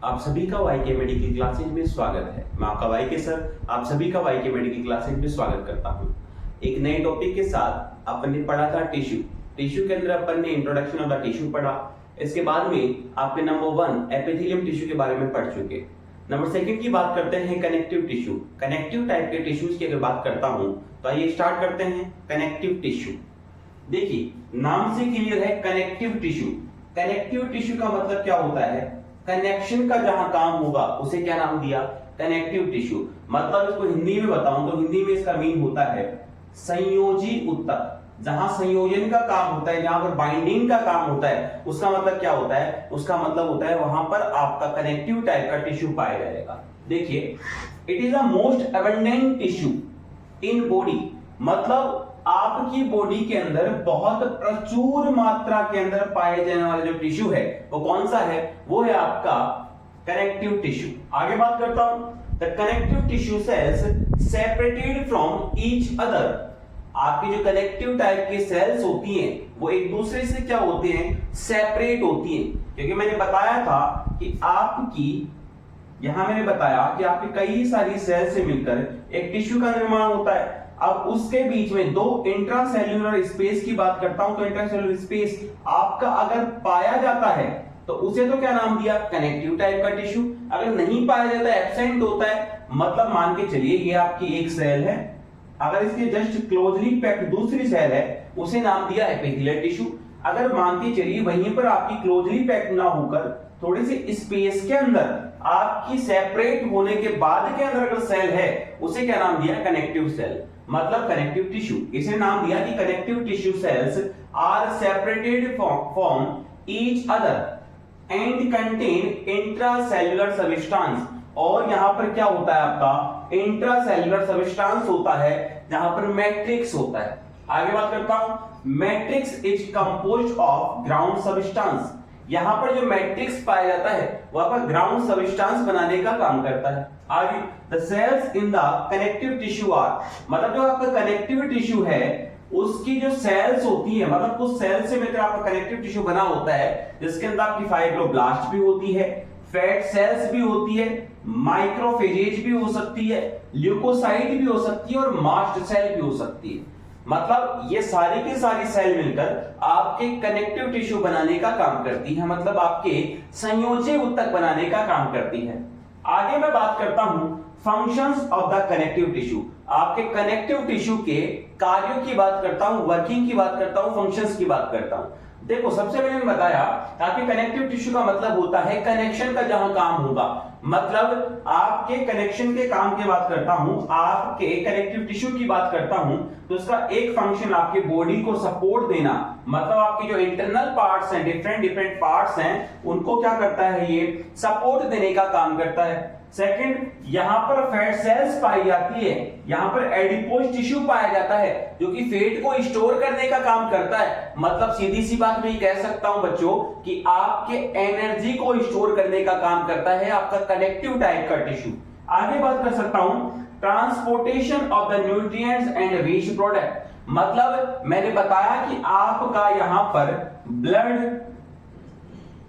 आप सभी का वाईके मेडिकल क्लासेज में स्वागत है। मैं आपका वाईके सर आप सभी का वाईके मेडिकल क्लासेज में स्वागत करता हूं। एक नए टॉपिक के साथ अपन ने पढ़ा था टिश्यू के अंदर अपन ने इंट्रोडक्शन ऑफ द टिश्यू पढ़ा। इसके बाद में आपने नंबर 1 एपिथेलियम टिश्यू के बारे में पढ़ चुके। नंबर 2 की बात करते हैं कनेक्टिव टिश्यू। कनेक्टिव टाइप के टिश्यूज की अगर बात करता हूं तो आइए स्टार्ट करते हैं कनेक्टिव टिश्यू। देखिए नाम से क्लियर है कनेक्टिव टिश्यू। कनेक्टिव टिश्यू का मतलब क्या होता है? कनेक्शन का जहां काम होगा उसे क्या नाम दिया? Connective tissue. मतलब इसको हिंदी में बताऊं तो हिंदी में इसका मीन होता है संयोजी ऊतक। जहां संयोजन का काम होता है, जहां पर बाइंडिंग का काम होता है, उसका मतलब क्या होता है? उसका मतलब होता है वहां पर आपका कनेक्टिव टाइप का टिश्यू पाया जाएगा। देखिए it is a most abundant tissue in body. मतलब आपकी बॉडी के अंदर बहुत प्रचुर मात्रा के अंदर पाए जाने वाला जो टिश्यू है वो कौन सा है? वो है आपका कनेक्टिव टिश्यू। आगे बात करता हूं, the connective tissue sales separated from each other. आपकी जो कनेक्टिव टाइप की सेल्स होती हैं वो एक दूसरे से क्या होते हैं? सेपरेट होती हैं। क्योंकि मैंने बताया था कि आपकी यहां मैंने बताया कि आपकी कई सारी सेल्स से मिलकर एक टिश्यू का निर्माण होता है। अब उसके बीच में दो इंट्रासेल्यूलर स्पेस की बात करता हूं तो इंट्रासेल्यूलर स्पेस आपका अगर पाया जाता है तो उसे तो क्या नाम दिया? कनेक्टिव टाइप का टिश्यू। अगर नहीं पाया जाता, एब्सेंट होता है, मतलब मान के चलिए ये आपकी एक सेल है, अगर इसके जस्ट क्लोजली पैक्ड दूसरी सेल है उसे नाम दिया एपिथेलियल टिश्यू। अगर मान के चलिए वहीं पर आपकी क्लोजली पैक्ड ना होकर थोड़ी सी स्पेस के अंदर आपकी सेपरेट होने के बाद के अंदर अगर सेल है उसे क्या नाम दिया? कनेक्टिव सेल, मतलब कनेक्टिव टिश्यू। इसे नाम दिया कि connective tissue cells are separated from each other and contain intracellular substance. और यहां पर क्या होता है? आपका इंट्रासेल्युलर सब्सटेंस होता है जहां पर मैट्रिक्स होता है। आगे बात करता हूं, matrix is composed of ground substance. यहां पर जो मैट्रिक्स पाया जाता है वो आपका ग्राउंड सब्सटेंस बनाने का काम करता है। आगे the cells in the connective tissue are, मतलब जो आपका कनेक्टिव टिश्यू है उसकी जो सेल्स होती है, मतलब कुछ सेल से मिलकर आपका कनेक्टिव टिश्यू बना होता है जिसके अंदर आपकी फाइब्रोब्लास्ट भी होती है, फैट सेल्स भी होती है, माइक्रोफेजेज भी हो सकती है, ल्यूकोसाइट भी हो सकती है और मास्ट सेल भी हो सकती है। मतलब ये सारी की सारी सेल मिलकर आपके कनेक्टिव टिश्यू बनाने का काम करती है, मतलब आपके संयोजी ऊतक बनाने का काम करती है। आगे मैं बात करता हूं functions of the connective tissue. आपके कनेक्टिव टिश्यू के कार्यों की बात करता हूं, वर्किंग की बात करता हूं, फंक्शंस की बात करता हूं। देखो सबसे पहले मैंने बताया आपके कनेक्टिव टिश्यू का मतलब होता है कनेक्शन का जहां काम होगा। मतलब आपके कनेक्शन के काम की बात करता हूं, आपके कनेक्टिव टिश्यू की बात करता हूं तो उसका एक फंक्शन आपके बॉडी को सपोर्ट देना। मतलब आपके जो इंटरनल पार्ट्स हैं, डिफरेंट पार्ट्स हैं, उनको क्या करता है? ये सपोर्ट देने का काम करता है। सेकंड, यहां पर फैट सेल्स पाई जाती है, यहां पर एडिपोज टिश्यू पाया जाता है जो कि फैट को स्टोर करने का काम करता है। मतलब सीधी सी बात मैं कह सकता हूं बच्चों कि आपके एनर्जी को स्टोर करने का काम करता है आपका कनेक्टिव टाइप का टिश्यू। आगे बात कर सकता हूं transportation of the nutrients and waste product. मतलब मैंने बताया कि आपका यहां पर ब्लड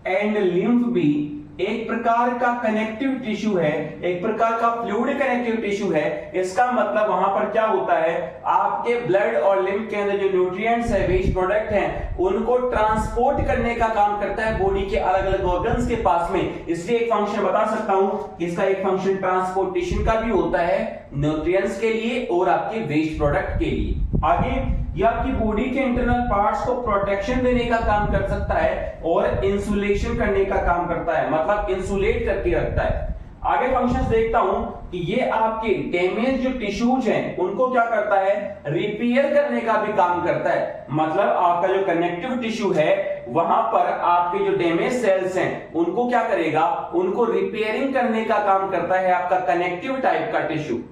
एंड लिम्फ भी एक प्रकार का कनेक्टिव टिश्यू है, एक प्रकार का फ्लूइड कनेक्टिव टिश्यू है। इसका मतलब वहां पर क्या होता है? आपके ब्लड और लिम्फ के अंदर जो न्यूट्रिएंट्स है, वेस्ट प्रोडक्ट हैं, उनको ट्रांसपोर्ट करने का काम करता है बॉडी के अलग अलग ऑर्गन्स के पास में। इसलिए एक फंक्शन बता सकता हूं, इसका एक फंक्शन ट्रांसपोर्टेशन का भी होता है न्यूट्रिएंट्स के लिए और आपके वेस्ट प्रोडक्ट के लिए। आगे ये आपकी बॉडी के इंटरनल पार्ट्स को प्रोटेक्शन देने का काम कर सकता है और इंसुलेशन करने का काम करता है, मतलब इंसुलेट करके रखता है। आगे फंक्शंस देखता हूं कि ये आपके डैमेज जो टिश्यूज हैं उनको क्या करता है? रिपेयर करने का भी काम करता है। मतलब आपका जो कनेक्टिव टिश्यू है वहां पर आपके जो डैमेज सेल्स हैं उनको क्या करेगा? उनको रिपेयरिंग करने का काम करता है आपका कनेक्टिव टाइप का टिश्यू।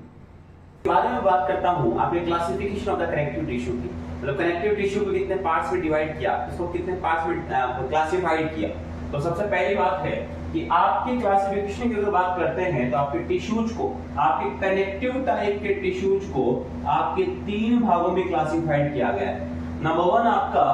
बाद में बात करता हूं आपके classification of the connective tissue की। मतलब कनेक्टिव टिश्यू को कितने पार्ट्स में डिवाइड किया, इसको कितने पार्ट्स में क्लासिफाइड किया। तो सबसे पहली बात है कि आपके क्लासिफिकेशन की अगर बात करते हैं तो आपके टिश्यूज को, आपके कनेक्टिव टाइप के टिश्यूज को आपके 3 भागों में क्लासिफाइड किया गया है। नंबर 1 आपका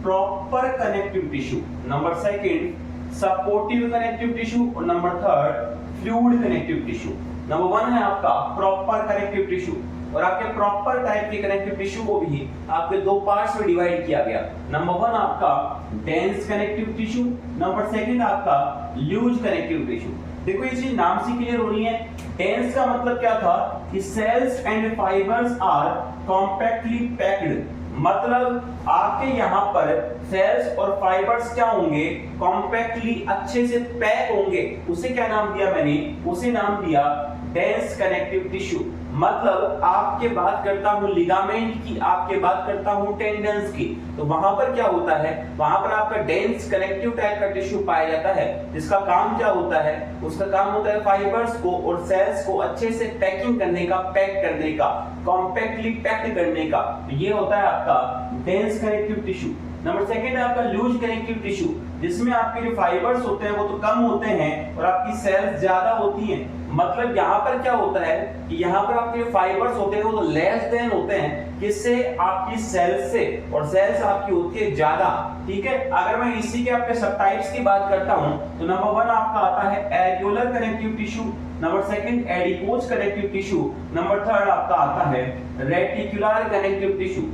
proper connective tissue, number 2 supportive connective tissue और number third fluid connective tissue. Number 1 है आपका प्रॉपर कनेक्टिव टिश्यू, और आपके प्रॉपर टाइप के कनेक्टिव टिश्यू को भी आपके दो पार्ट्स में डिवाइड किया गया। नंबर 1 आपका डेंस कनेक्टिव टिश्यू, नंबर 2 आपका लूज कनेक्टिव टिश्यू। देखो ये चीज नाम से क्लियर होनी है। डेंस का मतलब क्या था कि cells and fibres are compactly packed, मतलब आपके यहाँ पर सेल्स और फाइबर्स क्या होंगे, कॉम्पैक्टली अच्छे से पैक होंगे। उसे क्या नाम दिया मैंने, उसे नाम दिया डेंस कनेक्टिव टिश्यू। मतलब आपके बात करता हूं लिगामेंट की, आपके बात करता हूं टेंडन्स की, तो वहां पर क्या होता है, वहां पर आपका डेंस कनेक्टिव टाइप का टिश्यू पाया जाता है, जिसका काम क्या होता है, उसका काम होता है फाइबर्स को और सेल्स को अच्छे से पैकिंग करने का, पैक करने का, कॉम्पैक्टली पैक्ड करने का। तो ये होता है आपका डेंस कनेक्टिव टिश्यू। नंबर 2 है आपका लूज कनेक्टिव टिश्यू, जिसमें आपके जो फाइबर्स होते हैं वो तो कम होते हैं और आपकी सेल्स ज्यादा होती हैं। मतलब यहाँ पर क्या होता है कि यहाँ पर आपके फाइबर्स होते हैं वो तो लेस देन होते हैं, किससे, आपकी सेल्स से, और सेल्स आपकी होती है ज्यादा। ठीक है, अगर मैं इसी के आपके सब टाइप्स की बात करता हूँ तो नंबर 1 आपका आता है areolar connective tissue, number 2 adipose connective tissue, number 3 आपका आता है रेटिकुलर कनेक्टिव टिश्यू।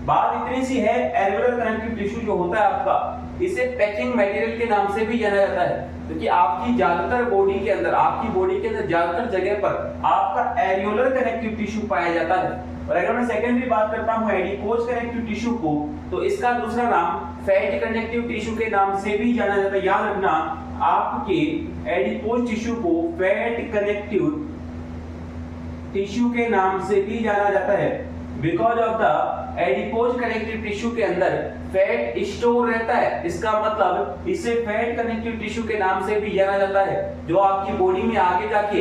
बात इतनी सी है, एरियोलर कनेक्टिव टिश्यू जो होता है आपका, इसे पैकिंग मटेरियल के नाम से भी जाना जाता है, क्योंकि आपकी ज्यादातर बॉडी के अंदर, आपकी बॉडी के अंदर ज्यादातर जगह पर आपका एरियोलर कनेक्टिव टिश्यू पाया जाता है। और अगर मैं सेकेंडरी बात करता हूं एडिपोज कनेक्टिव टिश्यू को, तो इसका दूसरा नाम फैट कनेक्टिव टिश्यू के नाम से भी जाना जाता है। याद रखना, आपके एडिपोज टिश्यू को फैट कनेक्टिव टिश्यू के नाम से भी जाना जाता है, because of the adipose connective tissue के अंदर फैट स्टोर रहता है। इसका मतलब इसे फैट कनेक्टिव टिश्यू के नाम से भी जाना जाता है, जो आपकी बॉडी में आगे जाके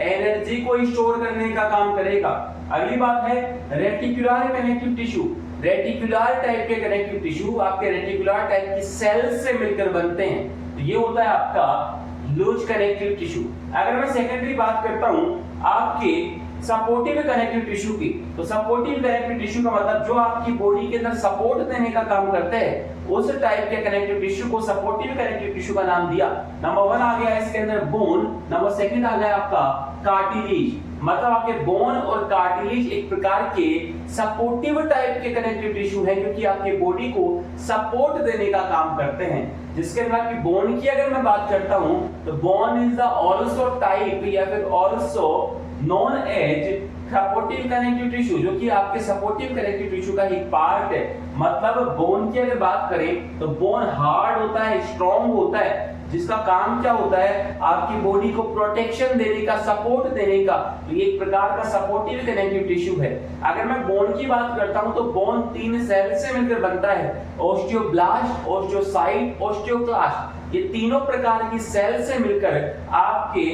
एनर्जी को स्टोर करने का काम करेगा। अगली बात है reticular connective tissue. Reticular type के कनेक्टिव टिश्यू आपके रेटिकुलर टाइप की सेल से मिलकर बनते हैं, तो ये होता है आपका लूज कनेक्टिव टिश्यू। अगर मैं सेकेंडरी बात करता हूं आपके सपोर्टिव कनेक्टिव टिश्यू की, तो सपोर्टिव कनेक्टिव टिश्यू का मतलब जो आपकी बॉडी के अंदर सपोर्ट देने का काम करते हैं, उस टाइप के कनेक्टिव टिश्यू को सपोर्टिव कनेक्टिव टिश्यू का नाम दिया। नंबर 1 आ गया इसके अंदर बोन, नंबर 2 आ गया आपका कार्टिलेज। मतलब आपके बोन और कार्टिलेज एक प्रकार के सपोर्टिव टाइप के कनेक्टिव टिश्यू है, क्योंकि आपके बॉडी को सपोर्ट देने का काम करते हैं। जिसके अंदर आपकी बोन की अगर मैं बात करता हूं तो bone is the also type या फिर also known as supportive connective tissue, जो कि आपके सपोर्टिव कनेक्टिव टिश्यू का एक पार्ट है। मतलब बोन की अगर बात करें तो बोन हार्ड होता है, स्ट्रॉन्ग होता है, जिसका काम क्या होता है, आपकी बॉडी को प्रोटेक्शन देने का, सपोर्ट देने का। तो ये एक प्रकार का सपोर्टिव कनेक्टिव टिश्यू है। अगर मैं बोन की बात करता हूं तो बोन 3 सेल से मिलकर बनता है, ओस्टियोब्लास्ट, ओस्टियोसाइट, ओस्टियोक्लास्ट। ये तीनों प्रकार की सेल से मिलकर आपके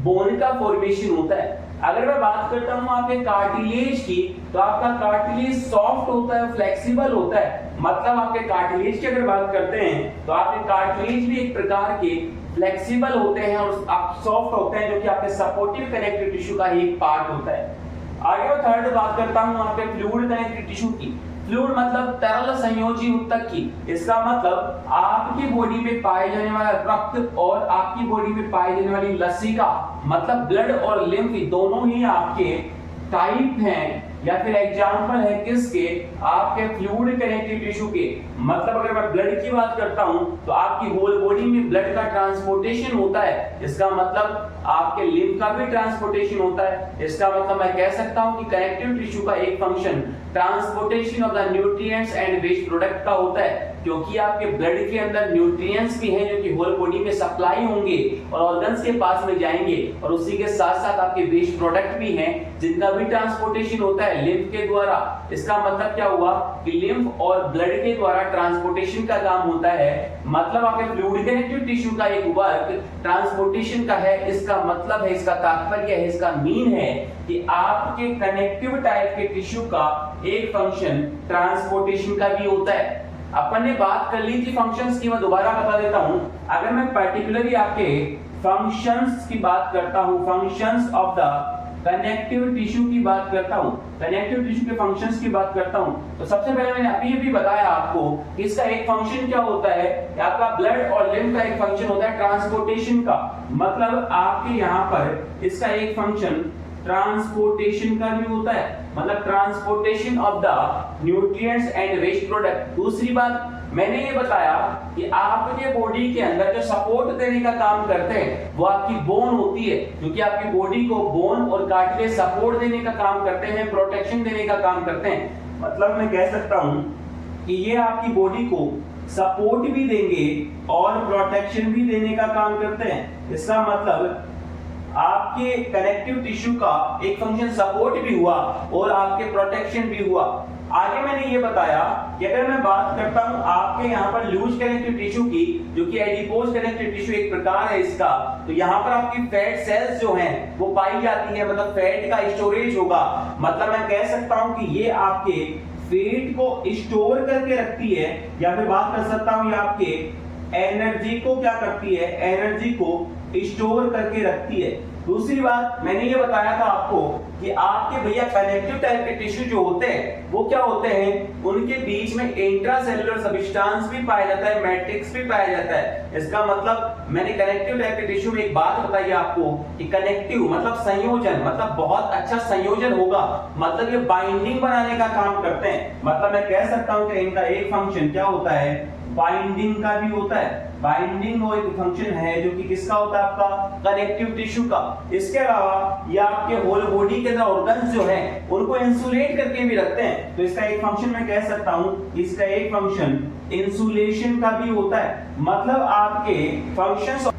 बोन का फॉर्मेशन होता है। अगर मैं बात करता हूं आपके कार्टिलेज की, तो आपका कार्टिलेज सॉफ्ट होता है, फ्लेक्सिबल होता है। मतलब आपके कार्टिलेज की अगर बात करते हैं तो आपके कार्टिलेज भी एक प्रकार के फ्लेक्सिबल होते हैं और आप सॉफ्ट होते हैं, जो कि आपके सपोर्टिव कनेक्टिव टिश्यू का एक पार्ट होता है। आगे मैं थर्ड बात करता हूं आपके फ्लूइड कनेक्टिव टिश्यू की। फ्लूइड मतलब तरल संयोजी ऊतक की। इसका मतलब आपकी बॉडी में पाए जाने वाला रक्त और आपकी बॉडी में पाई जाने वाली लसिका, मतलब ब्लड और लिम्फ दोनों ही आपके टाइप हैं, या फिर एग्जांपल है किसके, आपके फ्लूइड कनेक्टिव टिश्यू के। मतलब अगर मैं ब्लड की बात करता हूं तो आपकी होल बॉडी में ब्लड का ट्रांसपोर्टेशन होता है, इसका मतलब आपके लिम्फ का भी ट्रांसपोर्टेशन होता है। इसका मतलब मैं कह सकता हूं कि कनेक्टिव टिश्यू का एक function transportation of the nutrients and waste product का होता है, क्योंकि आपके ब्लड के अंदर न्यूट्रिएंट्स भी हैं जो कि होल बॉडी में सप्लाई होंगे और ऑर्गन्स के पास में जाएंगे, और उसी के साथ साथ आपके वेस्ट प्रोडक्ट भी हैं जिनका भी ट्रांसपोर्टेशन होता है लिम्फ के द्वारा। इसका मतलब क्या हुआ कि लिम्फ और ब्लड के द्वारा ट्रांसपोर्टेशन का काम होता है। मतलब आपके फ्लूइड कनेक्टिव टिश्यू का एक वर्क ट्रांसपोर्टेशन का है। इसका मतलब है, इसका तात्पर्य है, इसका मीन है कि आपके कनेक्टिव टाइप के टिश्यू का एक फंक्शन ट्रांसपोर्टेशन का भी होता है। अपन ने बात कर ली थी फंक्शंस की, मैं दोबारा बता देता हूं। अगर मैं पर्टिकुलरली आपके फंक्शंस की बात करता हूं, functions of the connective tissue की बात करता हूं, कनेक्टिव टिश्यू के फंक्शंस की बात करता हूं, तो सबसे पहले मैंने अभी भी बताया आपको कि इसका एक फंक्शन क्या होता है कि आपका ब्लड और लिम्फ का एक फंक्शन होता है ट्रांसपोर्टेशन का। मतलब आपके यहां पर इसका एक फंक्शन ट्रांसपोर्टेशन का भी होता है, मतलब transportation of the nutrients and waste product. दूसरी बात मैंने ये बताया कि आपके बॉडी के अंदर जो सपोर्ट देने का काम करते हैं वो आपकी बोन होती है, क्योंकि आपकी बॉडी को बोन और कार्टिलेज सपोर्ट देने का काम करते हैं, प्रोटेक्शन देने का काम करते हैं। मतलब मैं कह सकता हूं कि ये आपकी बॉडी को सपोर्ट भी देंगे और प्रोटेक्शन भी देने का काम करते हैं। इसका मतलब आपके कनेक्टिव टिश्यू का एक फंक्शन सपोर्ट भी हुआ और आपके प्रोटेक्शन भी हुआ। आगे मैंने ये बताया कि अगर मैं बात करता हूं आपके यहाँ पर लूज कनेक्टिव टिश्यू की, जो कि एडिपोज कनेक्टिव टिश्यू एक प्रकार है इसका, तो यहाँ पर आपकी फैट सेल्स जो हैं वो पाई जाती है, मतलब फैट का स्टोरेज होगा। मतलब मैं कह सकता हूं कि ये आपके फैट को स्टोर करके रखती है, या फिर बात कर सकता हूं ये आपके एनर्जी को क्या करती है, एनर्जी को स्टोर करके रखती है। दूसरी बात मैंने ये बताया था आपको कि आपके भैया कनेक्टिव टाइप के टिश्यू जो होते हैं वो क्या होते हैं, उनके बीच में इंट्रासेल्युलर सब्सटेंस भी पाया जाता है, मैट्रिक्स भी पाया जाता है। इसका मतलब मैंने कनेक्टिव टाइप के टिश्यू में एक बात बताई आपको कि कनेक्टिव मतलब संयोजन, मतलब बहुत अच्छा संयोजन होगा, मतलब ये बाइंडिंग बनाने का काम करते हैं। मतलब मैं कह सकता हूं कि इनका एक फंक्शन क्या होता है, बाइंडिंग का भी होता है। बाइंडिंग वो एक फंक्शन है जो कि किसका होता है, आपका कनेक्टिव टिश्यू का। इसके अलावा ये आपके होल बॉडी के अंदर ऑर्गन्स जो हैं उनको इंसुलेट करके भी रखते हैं, तो इसका एक फंक्शन मैं कह सकता हूं, इसका एक फंक्शन इंसुलेशन का भी होता है। मतलब आपके फंक्शंस।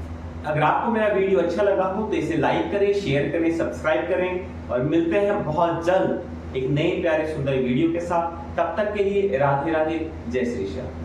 अगर आपको मेरा वीडियो अच्छा लगा हो तो इसे लाइक करें, शेयर करें, सब्सक्राइब करें और मिलते हैं बहुत जल्द एक नए प्यारे सुंदर वीडियो के साथ। तब तक के लिए राधे राधे, जय श्री श्याम।